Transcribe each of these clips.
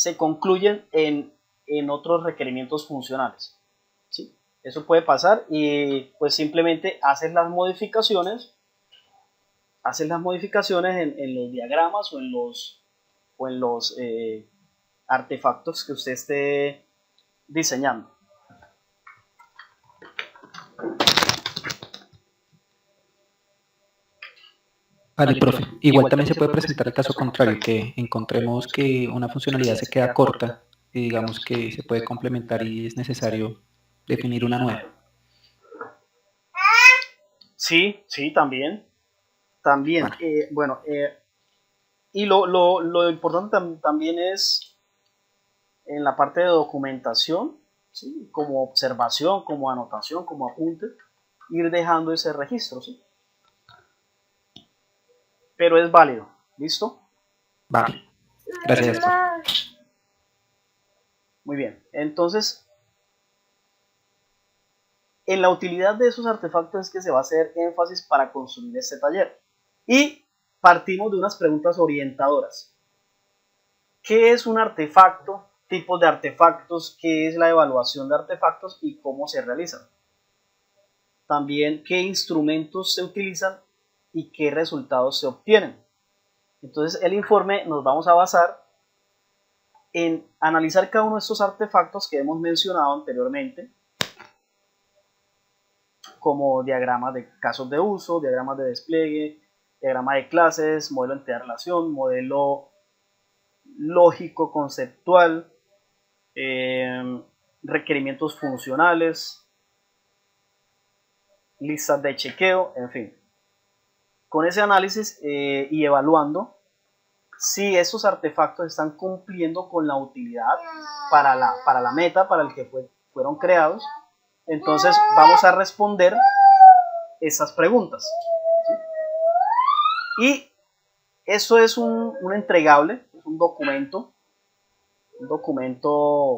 se concluyen en otros requerimientos funcionales, ¿sí? Eso puede pasar y pues simplemente haces las modificaciones en los diagramas o en los artefactos que usted esté diseñando. Vale, profe. Igual también se puede presentar el caso contrario, que encontremos que una funcionalidad se queda corta y digamos que se puede complementar y es necesario definir una nueva. Sí, sí, también. También. Vale. Bueno, y lo importante también es en la parte de documentación, ¿sí? Como observación, como anotación, como apunte, ir dejando ese registro, ¿sí? Pero es válido, ¿listo? Vale. Gracias, profe. Muy bien, entonces, en la utilidad de esos artefactos es que se va a hacer énfasis para construir este taller. Y partimos de unas preguntas orientadoras. ¿Qué es un artefacto? Tipos de artefactos, qué es la evaluación de artefactos y cómo se realizan. También qué instrumentos se utilizan y qué resultados se obtienen. Entonces el informe nos vamos a basar en analizar cada uno de estos artefactos que hemos mencionado anteriormente, como diagramas de casos de uso, diagramas de despliegue, diagrama de clases, modelo de entidad de relación, modelo lógico conceptual, requerimientos funcionales, listas de chequeo, en fin. Con ese análisis y evaluando si esos artefactos están cumpliendo con la utilidad para la meta para el que fueron creados, entonces vamos a responder esas preguntas, ¿sí? Y eso es un entregable, es un documento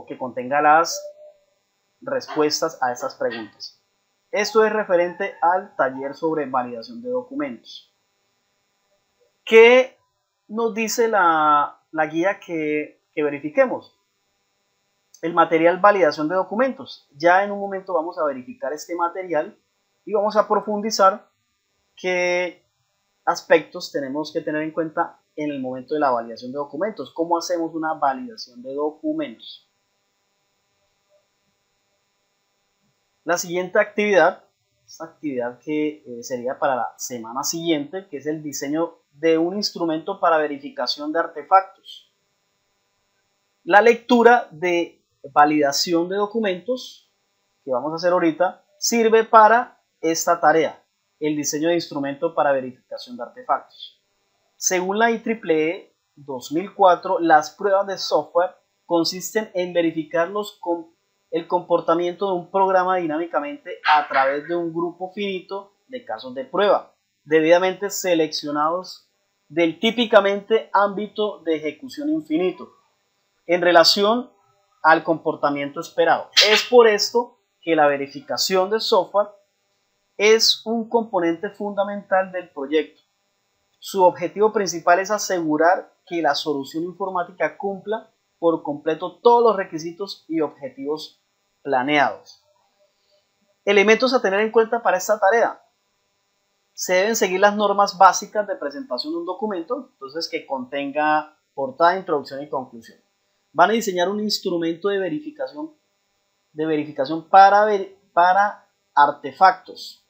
que contenga las respuestas a esas preguntas. Esto es referente al taller sobre validación de documentos. ¿Qué nos dice la guía que verifiquemos? El material validación de documentos. Ya en un momento vamos a verificar este material y vamos a profundizar qué aspectos tenemos que tener en cuenta en el momento de la validación de documentos. ¿Cómo hacemos una validación de documentos? La siguiente actividad, esta actividad que sería para la semana siguiente, que es el diseño de un instrumento para verificación de artefactos. La lectura de validación de documentos, que vamos a hacer ahorita, sirve para esta tarea, el diseño de instrumento para verificación de artefactos. Según la IEEE 2004, las pruebas de software consisten en verificar el comportamiento de un programa dinámicamente a través de un grupo finito de casos de prueba, debidamente seleccionados del típicamente ámbito de ejecución infinito, en relación al comportamiento esperado. Es por esto que la verificación de software es un componente fundamental del proyecto. Su objetivo principal es asegurar que la solución informática cumpla por completo todos los requisitos y objetivos planeados. Elementos a tener en cuenta para esta tarea. Se deben seguir las normas básicas de presentación de un documento, entonces que contenga portada, introducción y conclusión. Van a diseñar un instrumento de verificación para artefactos.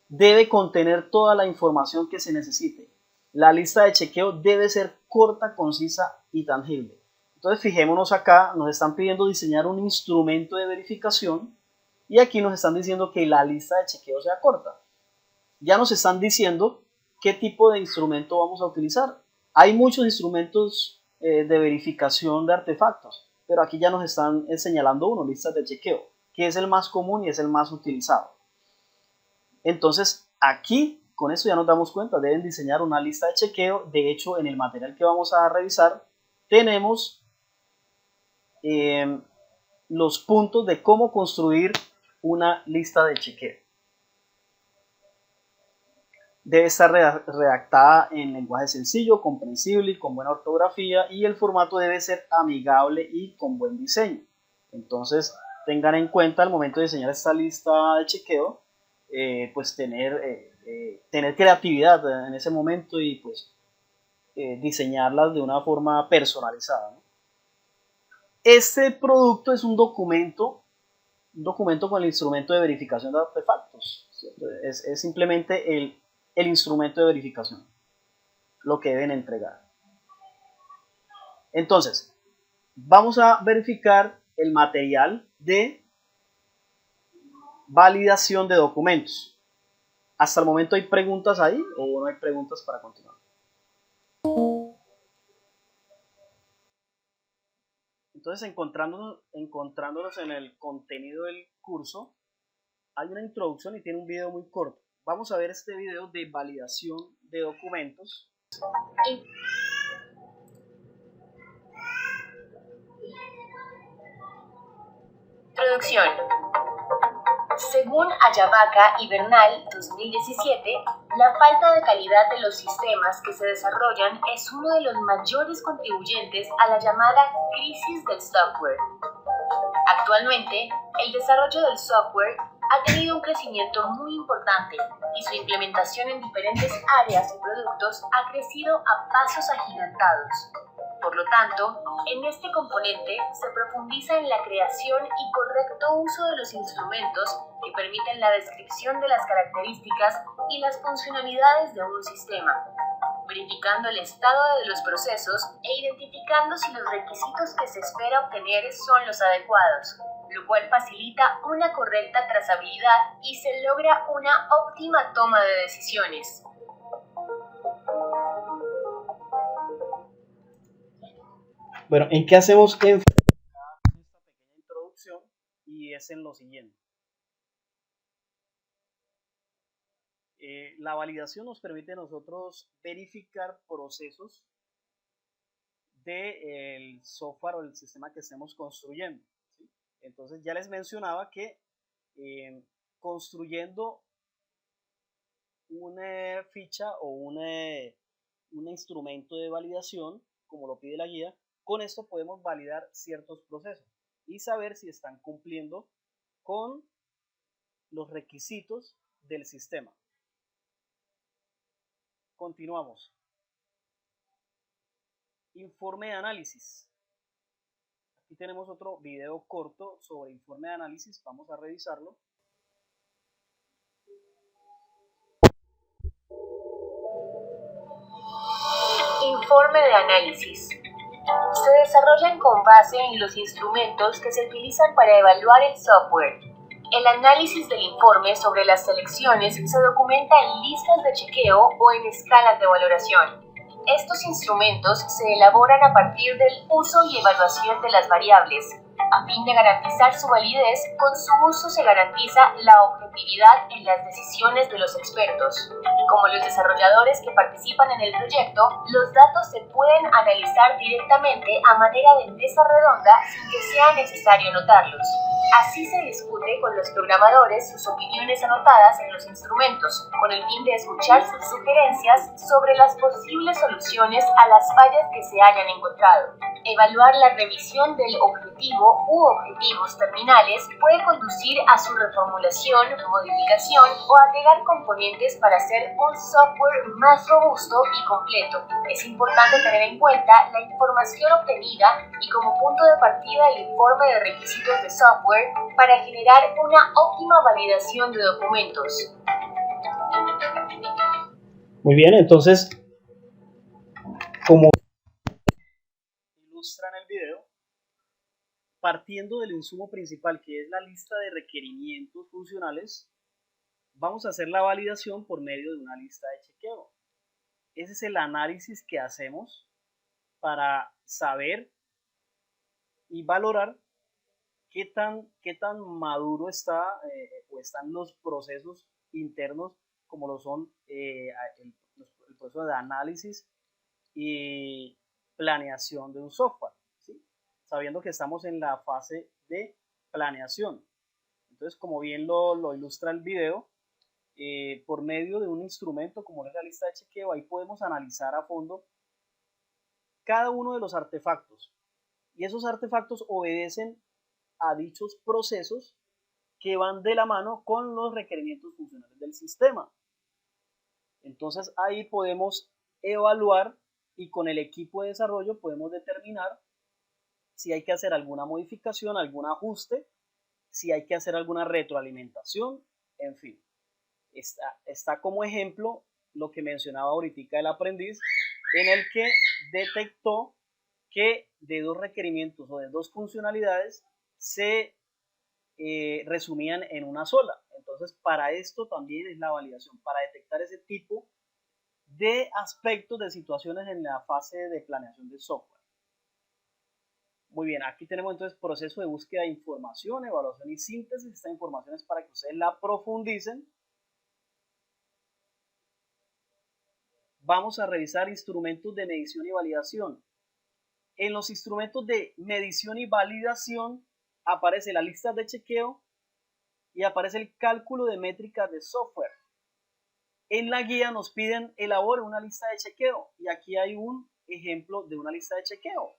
Debe contener toda la información que se necesite. La lista de chequeo debe ser corta, concisa y tangible. Entonces fijémonos acá, nos están pidiendo diseñar un instrumento de verificación y aquí nos están diciendo que la lista de chequeo sea corta. Ya nos están diciendo qué tipo de instrumento vamos a utilizar. Hay muchos instrumentos de verificación de artefactos, pero aquí ya nos están señalando uno, listas de chequeo, que es el más común y es el más utilizado. Entonces, aquí, con esto ya nos damos cuenta, deben diseñar una lista de chequeo. De hecho, en el material que vamos a revisar, tenemos los puntos de cómo construir una lista de chequeo. Debe estar redactada en lenguaje sencillo, comprensible y con buena ortografía, y el formato debe ser amigable y con buen diseño. Entonces, tengan en cuenta al momento de diseñar esta lista de chequeo, pues tener creatividad en ese momento y pues diseñarlas de una forma personalizada, ¿no? Este producto es un documento con el instrumento de verificación de artefactos, ¿cierto? Es simplemente el instrumento de verificación, lo que deben entregar. Entonces, vamos a verificar el material de validación de documentos. ¿Hasta el momento hay preguntas ahí o no hay preguntas para continuar? Entonces, encontrándonos en el contenido del curso, hay una introducción y tiene un video muy corto. Vamos a ver este video de validación de documentos. Introducción. Según Ayabaca y Bernal 2017, la falta de calidad de los sistemas que se desarrollan es uno de los mayores contribuyentes a la llamada crisis del software. Actualmente, el desarrollo del software ha tenido un crecimiento muy importante y su implementación en diferentes áreas y productos ha crecido a pasos agigantados. Por lo tanto, en este componente se profundiza en la creación y correcto uso de los instrumentos que permiten la descripción de las características y las funcionalidades de un sistema, verificando el estado de los procesos e identificando si los requisitos que se espera obtener son los adecuados, lo cual facilita una correcta trazabilidad y se logra una óptima toma de decisiones. Bueno, ¿en qué hacemos énfasis en esta pequeña introducción? Y es en lo siguiente. La validación nos permite a nosotros verificar procesos del software o el sistema que estemos construyendo, ¿sí? Entonces ya les mencionaba que construyendo una ficha o un instrumento de validación, como lo pide la guía, con esto podemos validar ciertos procesos y saber si están cumpliendo con los requisitos del sistema. Continuamos. Informe de análisis. Aquí tenemos otro video corto sobre informe de análisis. Vamos a revisarlo. Informe de análisis. Se desarrollan con base en los instrumentos que se utilizan para evaluar el software. El análisis del informe sobre las selecciones se documenta en listas de chequeo o en escalas de valoración. Estos instrumentos se elaboran a partir del uso y evaluación de las variables. A fin de garantizar su validez, con su uso se garantiza la objetividad en las decisiones de los expertos. Como los desarrolladores que participan en el proyecto, los datos se pueden analizar directamente a manera de mesa redonda sin que sea necesario anotarlos. Así se discute con los programadores sus opiniones anotadas en los instrumentos, con el fin de escuchar sus sugerencias sobre las posibles soluciones a las fallas que se hayan encontrado. Evaluar la revisión del objetivo u objetivos terminales puede conducir a su reformulación, modificación o agregar componentes para hacer un software más robusto y completo. Es importante tener en cuenta la información obtenida y como punto de partida el informe de requisitos de software para generar una óptima validación de documentos. Muy bien, entonces, como ilustra en el video, partiendo del insumo principal, que es la lista de requerimientos funcionales, vamos a hacer la validación por medio de una lista de chequeo. Ese es el análisis que hacemos para saber y valorar qué tan maduro está o están los procesos internos, como lo son el proceso de análisis y planeación de un software, ¿sí? Sabiendo que estamos en la fase de planeación. Entonces, como bien lo ilustra el video, por medio de un instrumento como es la lista de chequeo. Ahí podemos analizar a fondo cada uno de los artefactos, y esos artefactos obedecen a dichos procesos que van de la mano con los requerimientos funcionales del sistema. Entonces ahí podemos evaluar y con el equipo de desarrollo podemos determinar si hay que hacer alguna modificación, algún ajuste, si hay que hacer alguna retroalimentación, en fin. Está como ejemplo lo que mencionaba ahorita el aprendiz, en el que detectó que de dos requerimientos o de dos funcionalidades se resumían en una sola. Entonces, para esto también es la validación, para detectar ese tipo de aspectos, de situaciones en la fase de planeación del software. Muy bien, aquí tenemos entonces proceso de búsqueda de información, evaluación y síntesis. Esta información es para que ustedes la profundicen. Vamos a revisar instrumentos de medición y validación. En los instrumentos de medición y validación aparece la lista de chequeo y aparece el cálculo de métricas de software. En la guía nos piden elabore una lista de chequeo, y aquí hay un ejemplo de una lista de chequeo.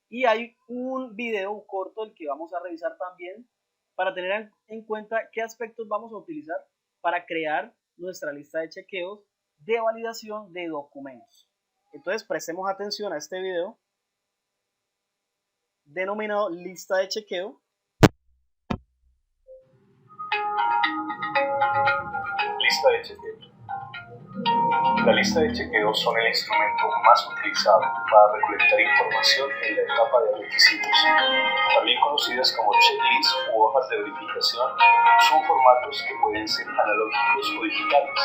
Y hay un video corto el que vamos a revisar también para tener en cuenta qué aspectos vamos a utilizar para crear nuestra lista de chequeos de validación de documentos. Entonces prestemos atención a este video denominado lista de chequeo. Lista de chequeo. La lista de chequeos son el instrumento más utilizado para recolectar información en la etapa de requisitos. También conocidas como checklists u hojas de verificación, son formatos que pueden ser analógicos o digitales,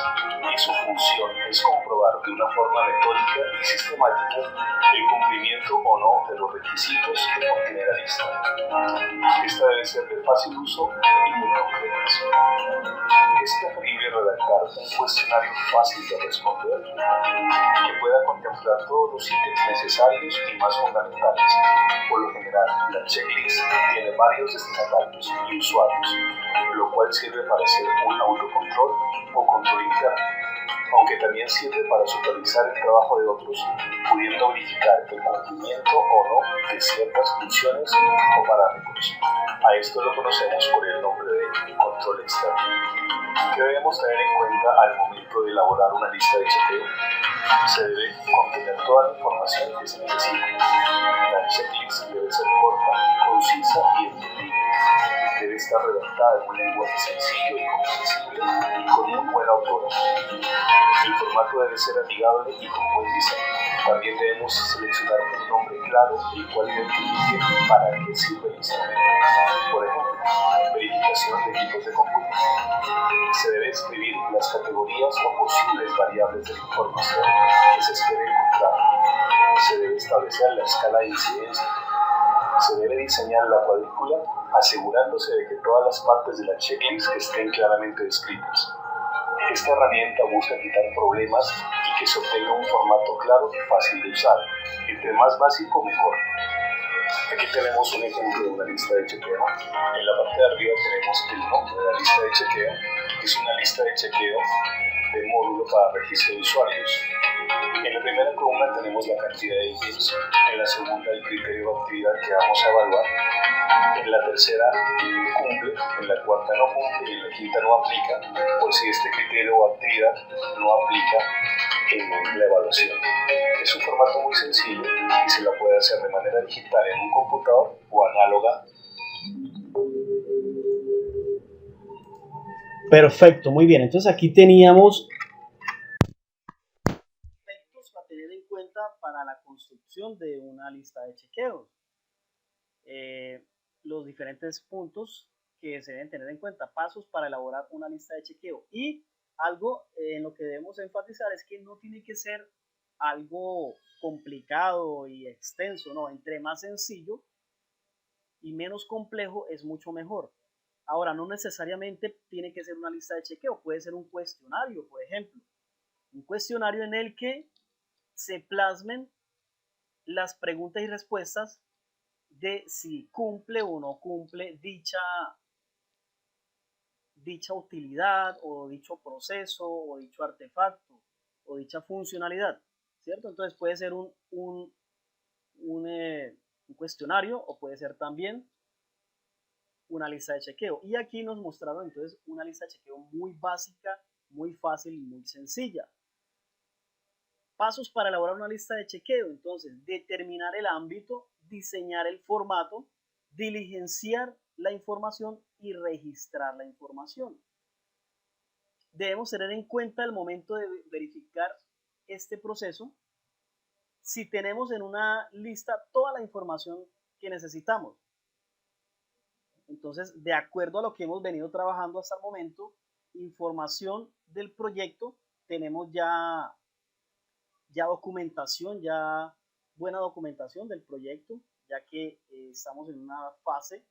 y su función es comprobar de una forma metódica y sistemática el cumplimiento o no de los requisitos que contiene la lista. Esta debe ser de fácil uso y muy concreta. Es preferible redactar un cuestionario fácil de responder que pueda contemplar todos los ítems necesarios y más fundamentales. Por lo general, la checklist tiene varios destinatarios y usuarios, lo cual sirve para hacer un autocontrol o control interno, aunque también sirve para supervisar el trabajo de otros, pudiendo verificar el cumplimiento o no de ciertas funciones o parámetros. A esto lo conocemos por el nombre de control externo. ¿Qué debemos tener en cuenta al momento de elaborar una lista de chequeo? Se debe contener toda la información que se necesita. La checklist debe ser corta, concisa y entendible. Debe estar redactada en un lenguaje sencillo y comprensible y con muy buena ortografía. El formato debe ser amigable y con buen diseño. También debemos seleccionar un nombre claro, el cual identifique para qué sirve el instrumento. Por ejemplo, verificación de equipos de cómputo. Se debe escribir las categorías o posibles variables de la información que se espera encontrar. Se debe establecer la escala de incidencia. Se debe diseñar la cuadrícula asegurándose de que todas las partes de la checklist estén claramente descritas. Esta herramienta busca quitar problemas y que se obtenga un formato claro y fácil de usar. Entre más básico, mejor. Aquí tenemos un ejemplo de una lista de chequeo. En la parte de arriba tenemos el nombre de la lista de chequeo. Es una lista de chequeo de módulo para registro de usuarios. En la primera columna tenemos la cantidad de ítems, en la segunda el criterio de actividad que vamos a evaluar, en la tercera cumple, en la cuarta no cumple y en la quinta no aplica, por si este criterio o actividad no aplica en la evaluación. Es un formato muy sencillo y se la puede hacer de manera digital en un computador o análoga. Perfecto, muy bien. Entonces aquí teníamos aspectos a tener en cuenta para la construcción de una lista de chequeos. Los diferentes puntos que se deben tener en cuenta, pasos para elaborar una lista de chequeo. Y algo en lo que debemos enfatizar es que no tiene que ser algo complicado y extenso, no, entre más sencillo y menos complejo es mucho mejor. Ahora, no necesariamente tiene que ser una lista de chequeo, puede ser un cuestionario, por ejemplo. Un cuestionario en el que se plasmen las preguntas y respuestas de si cumple o no cumple dicha utilidad o dicho proceso o dicho artefacto o dicha funcionalidad, ¿cierto? Entonces puede ser un cuestionario o puede ser también una lista de chequeo. Y aquí nos mostraron entonces una lista de chequeo muy básica, muy fácil y muy sencilla. Pasos para elaborar una lista de chequeo. Entonces, determinar el ámbito, diseñar el formato, diligenciar la información y registrar la información. Debemos tener en cuenta al momento de verificar este proceso si tenemos en una lista toda la información que necesitamos. Entonces, de acuerdo a lo que hemos venido trabajando hasta el momento, información del proyecto, tenemos ya documentación, ya buena documentación del proyecto, ya que estamos en una fase,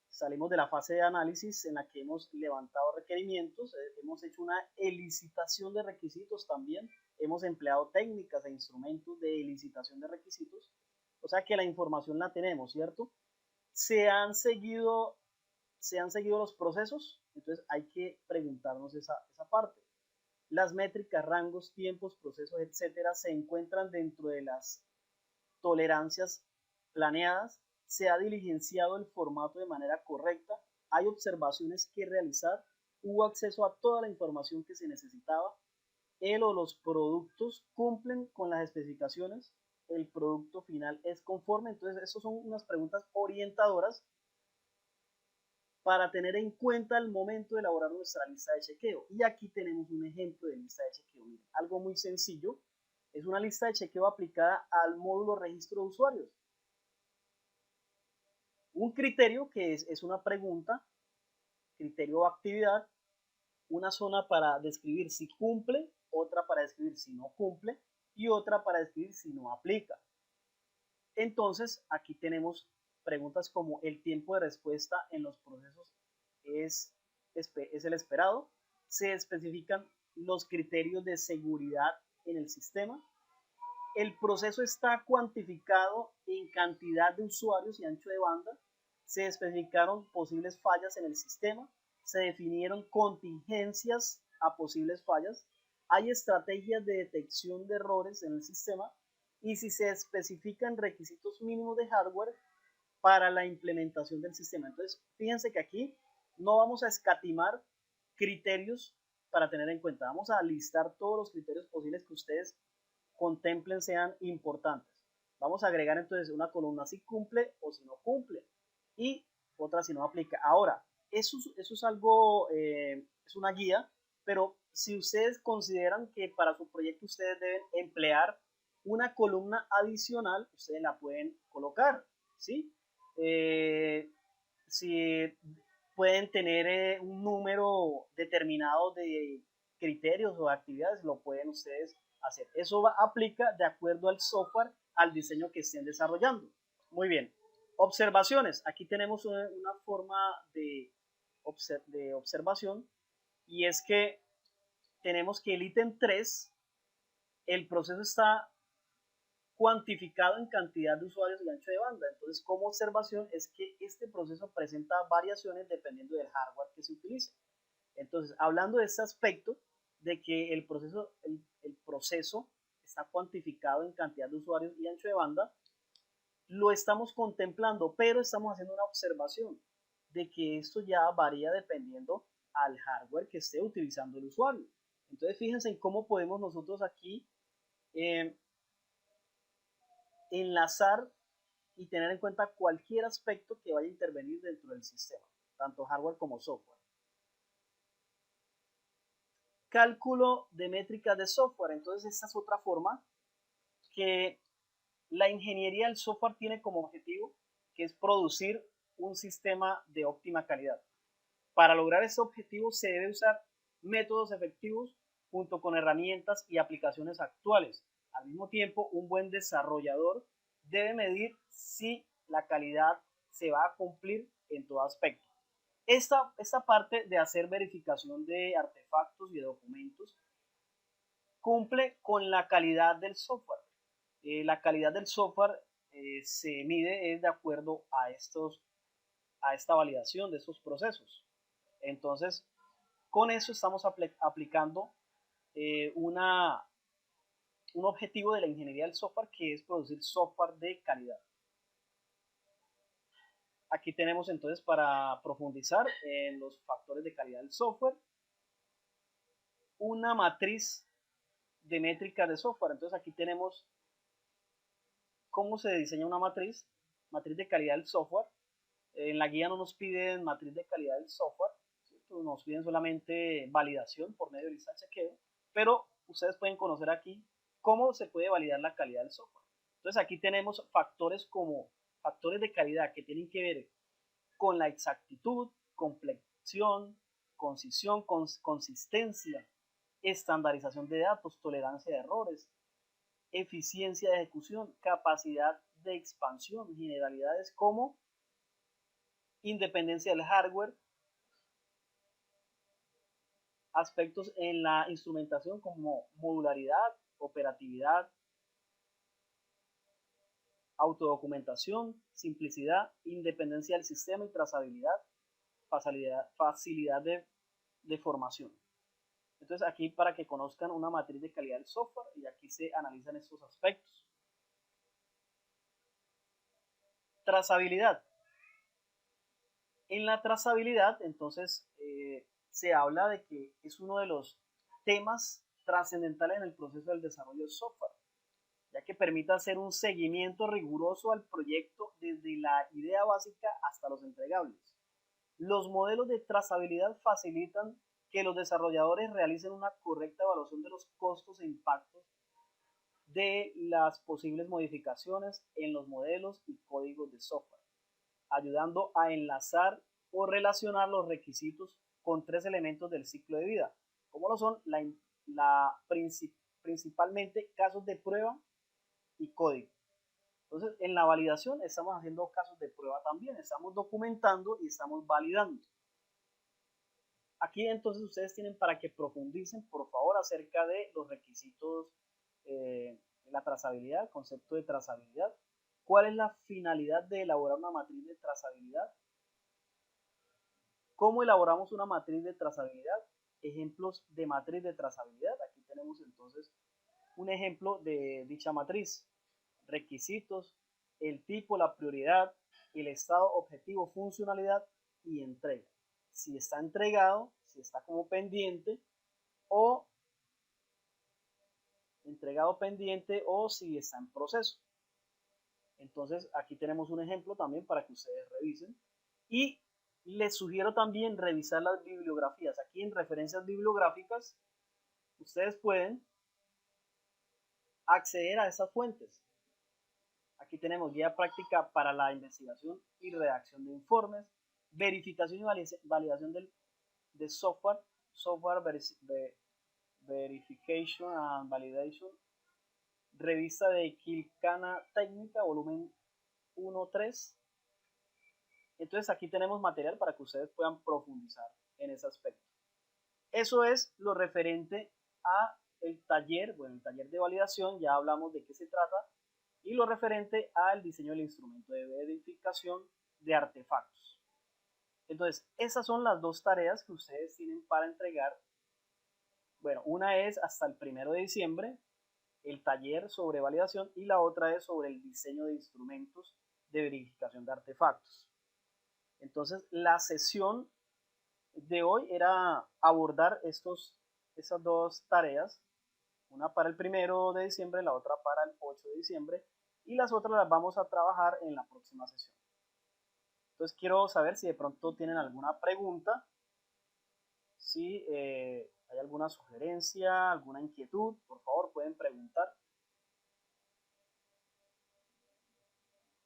salimos de la fase de análisis en la que hemos levantado requerimientos, hemos hecho una elicitación de requisitos también, hemos empleado técnicas e instrumentos de elicitación de requisitos, o sea que la información la tenemos, ¿cierto? Se han seguido los procesos, entonces hay que preguntarnos esa parte. Las métricas, rangos, tiempos, procesos, etcétera, se encuentran dentro de las tolerancias planeadas, se ha diligenciado el formato de manera correcta, hay observaciones que realizar, hubo acceso a toda la información que se necesitaba, el o los productos cumplen con las especificaciones, el producto final es conforme. Entonces, estas son unas preguntas orientadoras para tener en cuenta el momento de elaborar nuestra lista de chequeo. Y aquí tenemos un ejemplo de lista de chequeo. Miren, algo muy sencillo. Es una lista de chequeo aplicada al módulo registro de usuarios. Un criterio que es una pregunta, criterio o actividad, una zona para describir si cumple, otra para describir si no cumple y otra para describir si no aplica. Entonces, aquí tenemos preguntas como el tiempo de respuesta en los procesos es el esperado, se especifican los criterios de seguridad en el sistema, el proceso está cuantificado en cantidad de usuarios y ancho de banda, se especificaron posibles fallas en el sistema, se definieron contingencias a posibles fallas, hay estrategias de detección de errores en el sistema y si se especifican requisitos mínimos de hardware para la implementación del sistema. Entonces, fíjense que aquí no vamos a escatimar criterios para tener en cuenta. Vamos a listar todos los criterios posibles que ustedes contemplen sean importantes. Vamos a agregar entonces una columna si cumple o si no cumple y otra si no aplica. Ahora, eso es algo, es una guía, pero si ustedes consideran que para su proyecto ustedes deben emplear una columna adicional, ustedes la pueden colocar, ¿sí? Si pueden tener un número determinado de criterios o actividades, lo pueden ustedes hacer. Eso aplica de acuerdo al software, al diseño que estén desarrollando. Muy bien. Observaciones. Aquí tenemos una forma de observación y es que tenemos que el ítem 3, el proceso está cuantificado en cantidad de usuarios y ancho de banda. Entonces, como observación es que este proceso presenta variaciones dependiendo del hardware que se utilice. Entonces, hablando de este aspecto, de que el proceso está cuantificado en cantidad de usuarios y ancho de banda, lo estamos contemplando, pero estamos haciendo una observación de que esto ya varía dependiendo al hardware que esté utilizando el usuario. Entonces, fíjense en cómo podemos nosotros aquí enlazar y tener en cuenta cualquier aspecto que vaya a intervenir dentro del sistema, tanto hardware como software. Cálculo de métricas de software. Entonces, esta es otra forma que la ingeniería del software tiene como objetivo, que es producir un sistema de óptima calidad. Para lograr este objetivo se debe usar métodos efectivos junto con herramientas y aplicaciones actuales. Al mismo tiempo, un buen desarrollador debe medir si la calidad se va a cumplir en todo aspecto. Esta parte de hacer verificación de artefactos y de documentos cumple con la calidad del software. La calidad del software se mide de acuerdo a esta validación de estos procesos. Entonces, con eso estamos aplicando un objetivo de la ingeniería del software, que es producir software de calidad. Aquí tenemos entonces, para profundizar en los factores de calidad del software, una matriz de métricas de software. Entonces aquí tenemos cómo se diseña una matriz de calidad del software. En la guía no nos piden matriz de calidad del software, ¿cierto? Nos piden solamente validación por medio de lista de chequeo, pero ustedes pueden conocer aquí cómo se puede validar la calidad del software. Entonces aquí tenemos factores como factores de calidad que tienen que ver con la exactitud, complexión, concisión, consistencia, estandarización de datos, tolerancia de errores, eficiencia de ejecución, capacidad de expansión, generalidades como independencia del hardware, aspectos en la instrumentación como modularidad, operatividad, autodocumentación, simplicidad, independencia del sistema y trazabilidad, facilidad de formación. Entonces aquí, para que conozcan una matriz de calidad del software, y aquí se analizan estos aspectos. Trazabilidad. En la trazabilidad, entonces, se habla de que es uno de los temas trascendentales en el proceso del desarrollo del software, ya que permite hacer un seguimiento riguroso al proyecto desde la idea básica hasta los entregables. Los modelos de trazabilidad facilitan que los desarrolladores realicen una correcta evaluación de los costos e impactos de las posibles modificaciones en los modelos y códigos de software, ayudando a enlazar o relacionar los requisitos con tres elementos del ciclo de vida, como lo son principalmente casos de prueba y código. Entonces, en la validación estamos haciendo casos de prueba también, estamos documentando y estamos validando. Aquí entonces ustedes tienen, para que profundicen, por favor, acerca de los requisitos, la trazabilidad, el concepto de trazabilidad. ¿Cuál es la finalidad de elaborar una matriz de trazabilidad? ¿Cómo elaboramos una matriz de trazabilidad? Ejemplos de matriz de trazabilidad. Aquí tenemos entonces un ejemplo de dicha matriz. Requisitos, el tipo, la prioridad, el estado, objetivo, funcionalidad y entrega. Si está entregado, si está como pendiente, o entregado pendiente, o si está en proceso. Entonces aquí tenemos un ejemplo también para que ustedes revisen, y les sugiero también revisar las bibliografías. Aquí en referencias bibliográficas ustedes pueden acceder a esas fuentes. Aquí tenemos guía práctica para la investigación y redacción de informes, verificación y validación de software, verification and validation, revista de Quilcana Técnica, volumen 1-3. Entonces aquí tenemos material para que ustedes puedan profundizar en ese aspecto. Eso es lo referente a el taller, bueno, el taller de validación, ya hablamos de qué se trata, y lo referente al diseño del instrumento de verificación de artefactos. Entonces, esas son las dos tareas que ustedes tienen para entregar. Bueno, una es hasta el 1 de diciembre, el taller sobre validación, y la otra es sobre el diseño de instrumentos de verificación de artefactos. Entonces, la sesión de hoy era abordar esas dos tareas, una para el 1 de diciembre, la otra para el 8 de diciembre, y las otras las vamos a trabajar en la próxima sesión. Entonces quiero saber si de pronto tienen alguna pregunta, si hay alguna sugerencia, alguna inquietud, por favor pueden preguntar.